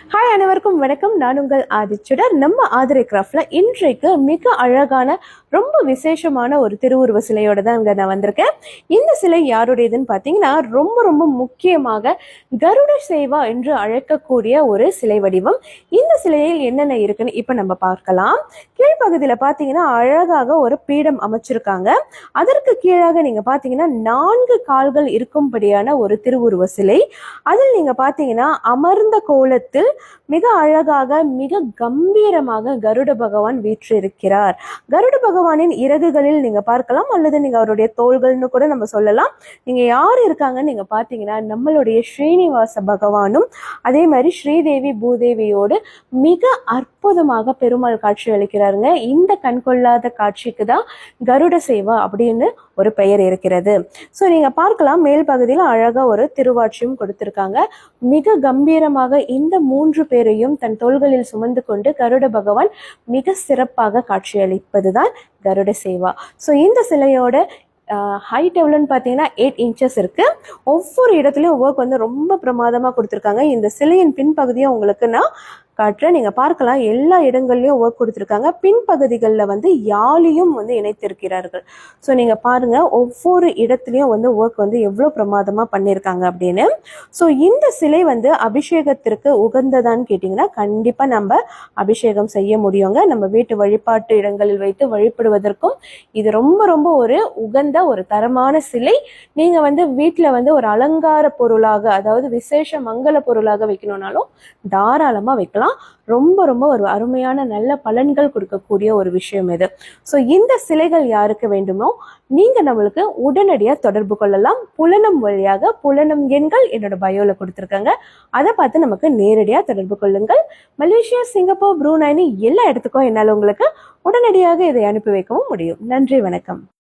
Hi அனைவருக்கும் வணக்கம். நான் உங்கள் ஆதிச்சுடர். நம்ம ஆதிரை கிராஃப்ட்ல இன்றைக்கு மிக அழகான ரொம்ப விசேஷமான ஒரு திருவுருவ சிலையோட தான் இங்கே நான் வந்திருக்கேன். இந்த சிலை யாருடையதுன்னு பார்த்தீங்கன்னா ரொம்ப ரொம்ப முக்கியமாக கருட சேவா என்று அழைக்கக்கூடிய ஒரு சிலை வடிவம். இந்த சிலையில் என்னென்ன இருக்குன்னு இப்போ நம்ம பார்க்கலாம். கீழ்ப்பகுதியில் பார்த்தீங்கன்னா அழகாக ஒரு பீடம் அமைச்சிருக்காங்க. அதற்கு கீழாக நீங்கள் பார்த்தீங்கன்னா 4 கால்கள் இருக்கும்படியான ஒரு திருவுருவ சிலை. அதில் நீங்கள் பார்த்தீங்கன்னா அமர்ந்த கோலத்தில் மிக அழகாக மிக கம்பீரமாக கருட பகவான் வீற்றிருக்கிறார். கருட பகவானின் இறகுகளில் நீங்க பார்க்கலாம், அல்லது நீங்க அவருடைய தோள்கள்னு கூட நம்ம சொல்லலாம். நீங்க யார் இருக்காங்கன்னு நீங்க பார்த்தீங்கன்னா நம்மளுடைய ஸ்ரீனிவாச பகவானும் அதே மாதிரி ஸ்ரீதேவி பூதேவியோடு மிக அற்புதமாக பெருமாள் காட்சி அளிக்கிறாருங்க. இந்த கண்கொள்ளாத காட்சிக்கு தான் கருட சேவா அப்படின்னு ஒரு பெயர் இருக்கிறது. ஸோ நீங்க பார்க்கலாம், மேல் பகுதியில் அழகா ஒரு திருவாட்சியும் கொடுத்திருக்காங்க. மிக கம்பீரமாக இந்த 3 பேரையும் தன் தோள்களில் சுமந்து கொண்டு கருட பகவான் மிக சிறப்பாக காட்சியளிப்பதுதான் கருட சேவா. ஸோ இந்த சிலையோட ஹைட் எவ்வளோன்னு பார்த்தீங்கன்னா 8 இன்ச்சஸ் இருக்கு. ஒவ்வொரு இடத்துலையும் ஒர்க் வந்து ரொம்ப பிரமாதமாக கொடுத்துருக்காங்க. இந்த சிலையின் பின்பகுதியும் உங்களுக்கு நான் காட்டுறேன், நீங்க பார்க்கலாம். எல்லா இடங்கள்லயும் ஒர்க் கொடுத்துருக்காங்க. பின்பகுதிகளில் வந்து யாழியும் வந்து இணைத்திருக்கிறார்கள். ஸோ நீங்க பாருங்க, ஒவ்வொரு இடத்துலையும் வந்து ஒர்க் வந்து எவ்வளோ பிரமாதமா பண்ணியிருக்காங்க அப்படின்னு. ஸோ இந்த சிலை வந்து அபிஷேகத்திற்கு உகந்ததான்னு கேட்டிங்கன்னா கண்டிப்பா நம்ம அபிஷேகம் செய்ய முடியுங்க. நம்ம வீட்டு வழிபாட்டு இடங்களில் வைத்து வழிபடுவதற்கும் இது ரொம்ப ரொம்ப ஒரு உகந்த ஒரு தரமான சிலை. நீங்க வந்து வீட்டில் வந்து ஒரு அலங்கார பொருளாக, அதாவது விசேஷ மங்கள பொருளாக வைக்கணும்னாலும் தாராளமா வைக்கலாம். ரொம்ப ரொம்ப ஒரு அருமையான நல்ல பலன்கள் கொடுக்கக்கூடிய ஒரு விஷயம் இது. ஸோ இந்த சிலைகள் யாருக்கு வேண்டுமோ நீங்க நம்மளுக்கு உடனடியாக தொடர்பு கொள்ளலாம். புலனம் வழியாக, புலனம் எண்கள் என்னோட பயோல கொடுத்துருக்காங்க, அதை பார்த்து நமக்கு நேரடியாக தொடர்பு கொள்ளுங்கள். மலேசியா, சிங்கப்பூர், ப்ரூனைனி எல்லா இடத்துக்கும் என்னால் உங்களுக்கு உடனடியாக இதை அனுப்பி வைக்கவும் முடியும். நன்றி, வணக்கம்.